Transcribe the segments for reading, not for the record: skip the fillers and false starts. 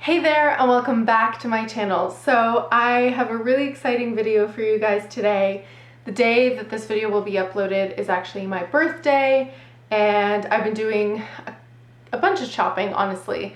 Hey there and welcome back to my channel. So I have a really exciting video for you guys today. The day that this video will be uploaded is actually my birthday, and I've been doing a bunch of shopping, honestly,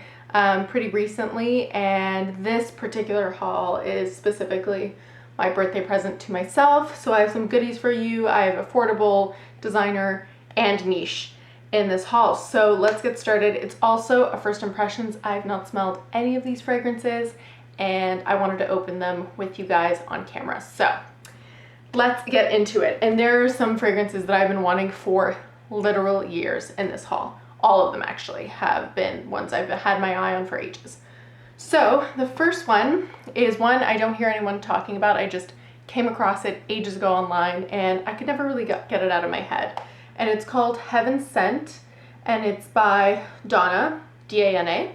pretty recently, and this particular haul is specifically my birthday present to myself. So I have some goodies for you. I have affordable, designer, and niche in this haul. So let's get started. It's also a first impressions. I have not smelled any of these fragrances and I wanted to open them with you guys on camera. So let's get into it. And there are some fragrances that I've been wanting for literal years in this haul. All of them actually have been ones I've had my eye on for ages. So the first one is one I don't hear anyone talking about. I just came across it ages ago online and I could never really get it out of my head. And it's called Heaven Scent, and it's by Dana, D-A-N-A.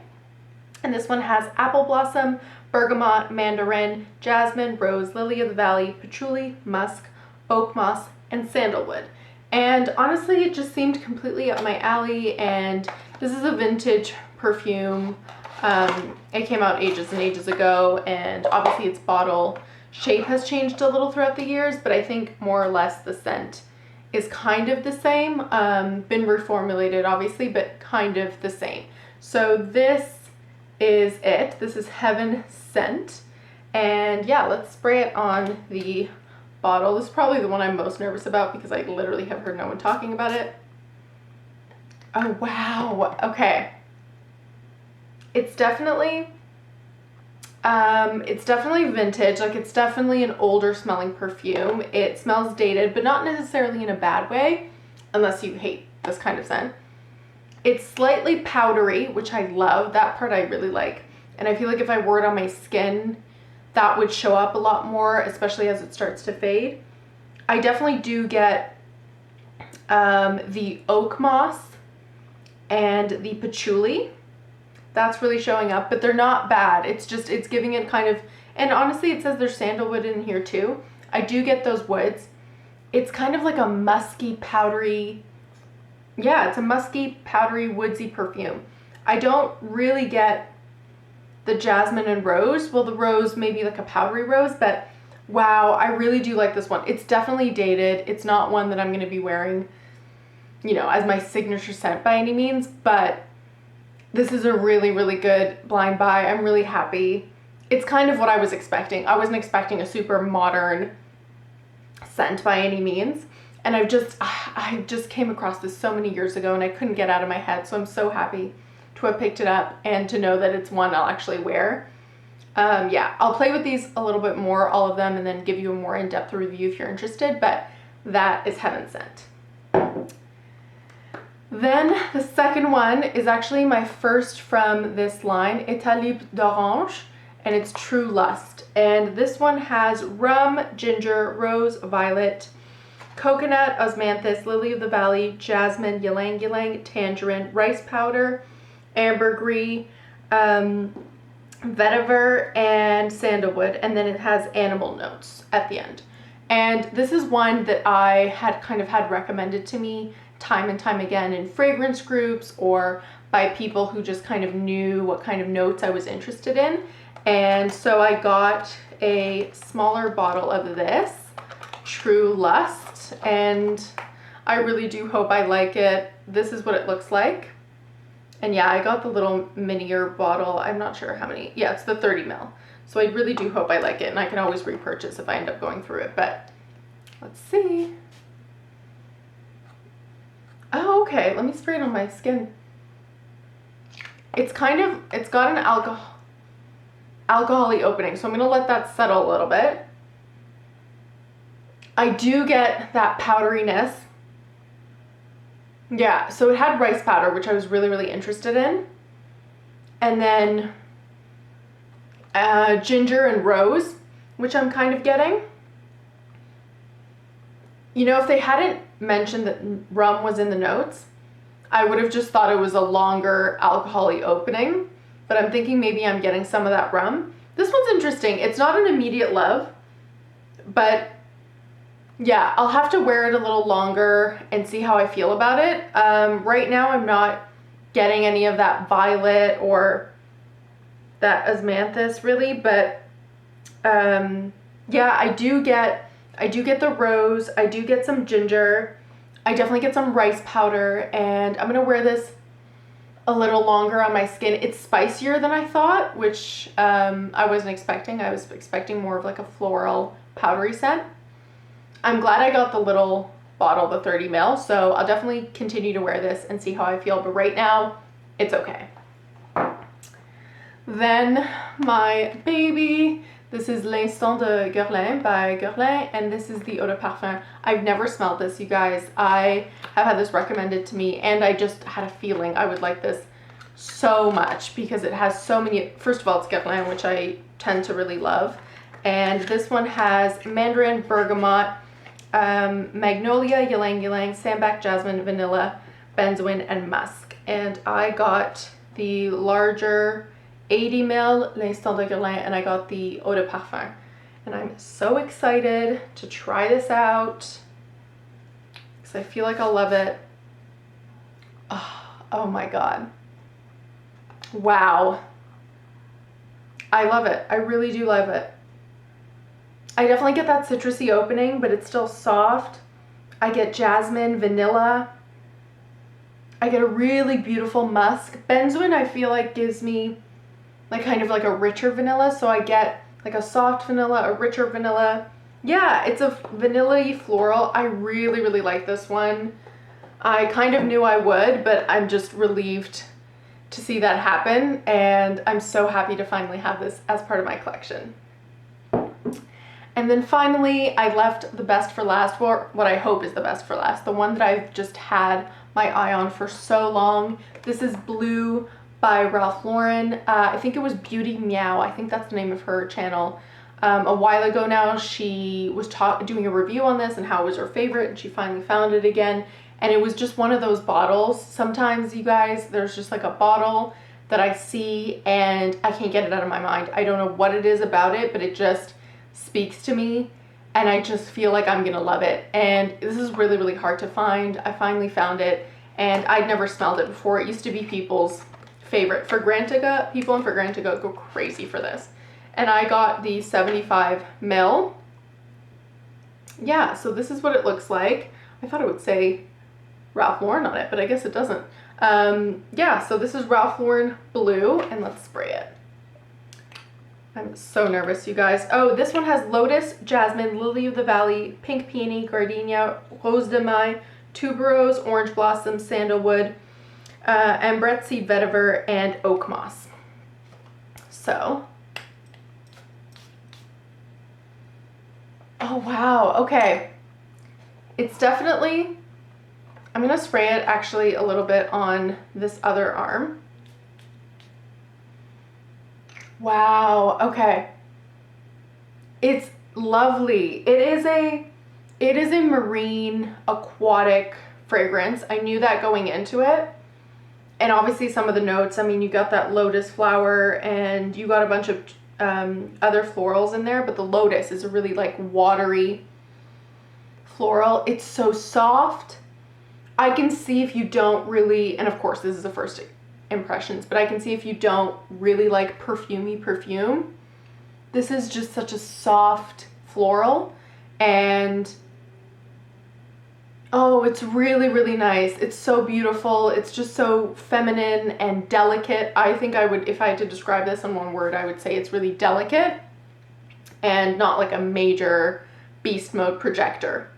And this one has apple blossom, bergamot, mandarin, jasmine, rose, lily of the valley, patchouli, musk, oak moss, and sandalwood. And honestly, it just seemed completely up my alley, and this is a vintage perfume. It came out ages and ages ago, and obviously its bottle shape has changed a little throughout the years, but I think more or less the scent is kind of the same, been reformulated obviously, but kind of the same. So this is it. This is Heaven Scent, and yeah, let's spray it on the bottle. This is probably the one I'm most nervous about because I literally have heard no one talking about it. Oh wow, okay. It's definitely vintage. Like, it's definitely an older smelling perfume. It smells dated, but not necessarily in a bad way, unless you hate this kind of scent. It's slightly powdery, which I love. That part I really like. And I feel like if I wore it on my skin, that would show up a lot more, especially as it starts to fade. I definitely do get the oak moss and the patchouli. That's really showing up, but they're not bad. It's just, it's giving it kind of, and honestly it says there's sandalwood in here too. I do get those woods. It's kind of like a musky, powdery, yeah, it's a musky, powdery, woodsy perfume. I don't really get the jasmine and rose. Well, the rose maybe like a powdery rose, but wow, I really do like this one. It's definitely dated. It's not one that I'm going to be wearing, you know, as my signature scent by any means, but this is a really, really good blind buy. I'm really happy. It's kind of what I was expecting. I wasn't expecting a super modern scent by any means. And I just came across this so many years ago and I couldn't get out of my head. So I'm so happy to have picked it up and to know that it's one I'll actually wear. Yeah, I'll play with these a little bit more, all of them, and then give you a more in-depth review if you're interested. But that is Heaven Scent. Then the second one is actually my first from this line, Etat Libre d'Orange, and it's True Lust. And this one has rum, ginger, rose, violet, coconut, osmanthus, lily of the valley, jasmine, ylang ylang, tangerine, rice powder, ambergris, vetiver, and sandalwood. And then it has animal notes at the end. And this is one that I had kind of had recommended to me time and time again in fragrance groups or by people who just kind of knew what kind of notes I was interested in. And so I got a smaller bottle of this, True Lust, and I really do hope I like it. This is what it looks like. And yeah, I got the little minier bottle. I'm not sure how many. Yeah, it's the 30 ml. So I really do hope I like it, and I can always repurchase if I end up going through it, but let's see. Oh, okay, let me spray it on my skin. It's got an alcohol-y opening, so I'm gonna let that settle a little bit. I do get that powderiness. Yeah, so it had rice powder, which I was really, really interested in. And then ginger and rose, which I'm kind of getting. You know, if they hadn't mentioned that rum was in the notes, I would have just thought it was a longer alcohol-y opening, but I'm thinking maybe I'm getting some of that rum. This one's interesting. It's not an immediate love, but yeah, I'll have to wear it a little longer and see how I feel about it. Right now I'm not getting any of that violet or that osmanthus really, but yeah, I do get the rose, I do get some ginger, I definitely get some rice powder, and I'm gonna wear this a little longer on my skin. It's spicier than I thought, which I wasn't expecting. I was expecting more of like a floral powdery scent. I'm glad I got the little bottle, the 30 ml, so I'll definitely continue to wear this and see how I feel, but right now it's okay. Then my baby, this is L'Instant de Guerlain by Guerlain, and this is the eau de parfum. I've never smelled this, you guys. I have had this recommended to me, and I just had a feeling I would like this so much because it has so many. First of all, it's Guerlain, which I tend to really love, and this one has mandarin, bergamot, magnolia, ylang ylang, sambac, jasmine, vanilla, benzoin, and musk. And I got the larger 80 ml L'Instant de Guerlain, and I got the eau de parfum. And I'm so excited to try this out because I feel like I'll love it. Oh my God. Wow. I love it. I really do love it. I definitely get that citrusy opening, but it's still soft. I get jasmine, vanilla. I get a really beautiful musk. Benzoin, I feel like, gives me like kind of like a richer vanilla, so I get like a soft vanilla, a richer vanilla. Yeah, it's a vanilla-y floral. I really, really like this one. I kind of knew I would, but I'm just relieved to see that happen, and I'm so happy to finally have this as part of my collection. And then finally, I left the best for last, or what I hope is the best for last, the one that I've just had my eye on for so long. This is Blue by Ralph Lauren. I think it was Beauty Meow. I think that's the name of her channel. A while ago now, she was doing a review on this and how it was her favorite, and she finally found it again. And it was just one of those bottles. Sometimes, you guys, there's just like a bottle that I see and I can't get it out of my mind. I don't know what it is about it, but it just speaks to me, and I just feel like I'm gonna love it. And this is really, really hard to find. I finally found it, and I'd never smelled it before. It used to be people's favorite. Fragrantica, people in Fragrantica go crazy for this. And I got the 75 ml. Yeah, so this is what it looks like. I thought it would say Ralph Lauren on it, but I guess it doesn't. Yeah, so this is Ralph Lauren Blue, and let's spray it. I'm so nervous, you guys. Oh, this one has lotus, jasmine, lily of the valley, pink peony, gardenia, rose de maille, tuberose, orange blossom, sandalwood, ambret seed vetiver, and oak moss. So, oh wow, okay. It's definitely, I'm gonna spray it actually a little bit on this other arm. Wow, okay. It's lovely. It is a marine aquatic fragrance. I knew that going into it. And obviously some of the notes, I mean, you got that lotus flower and you got a bunch of other florals in there, but the lotus is a really like watery floral. It's so soft. I can see if you don't really, and of course this is the first impressions, but I can see if you don't really like perfumey perfume, this is just such a soft floral, and oh, it's really, really nice. It's so beautiful. It's just so feminine and delicate. I think I would, if I had to describe this in one word, I would say it's really delicate and not like a major beast mode projector.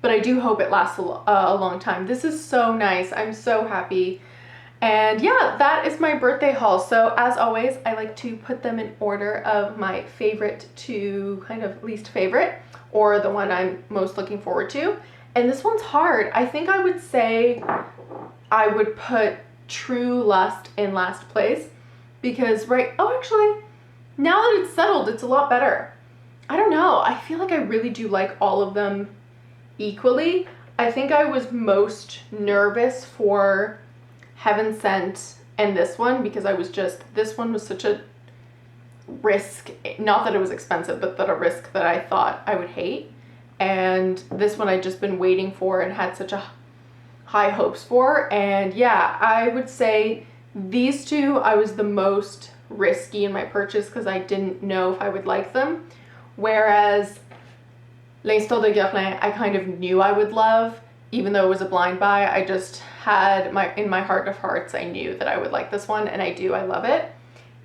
But I do hope it lasts a long time. This is so nice. I'm so happy. And yeah, that is my birthday haul. So as always, I like to put them in order of my favorite to kind of least favorite, or the one I'm most looking forward to. And this one's hard. I think I would say I would put True Lust in last place because actually, now that it's settled, it's a lot better. I don't know. I feel like I really do like all of them equally. I think I was most nervous for Heaven Sent and this one because this one was such a risk, not that it was expensive, but that a risk that I thought I would hate. And this one I'd just been waiting for and had such a high hopes for. And yeah, I would say these two I was the most risky in my purchase because I didn't know if I would like them. Whereas L'Instant de Guerlain, I kind of knew I would love, even though it was a blind buy. I just had in my heart of hearts, I knew that I would like this one, and I do, I love it.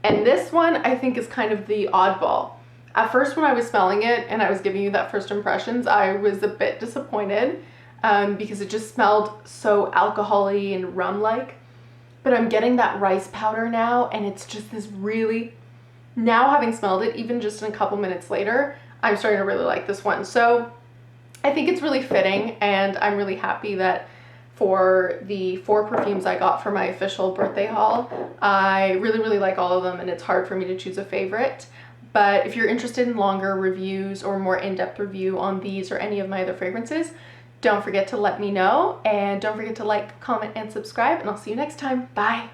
And this one I think is kind of the oddball. At first when I was smelling it and I was giving you that first impressions, I was a bit disappointed because it just smelled so alcohol-y and rum-like. But I'm getting that rice powder now, and it's just this really, now having smelled it, even just in a couple minutes later, I'm starting to really like this one. So I think it's really fitting, and I'm really happy that for the 4 perfumes I got for my official birthday haul, I really, really like all of them, and it's hard for me to choose a favorite. But if you're interested in longer reviews or more in-depth review on these or any of my other fragrances, don't forget to let me know, and don't forget to like, comment, and subscribe, and I'll see you next time. Bye!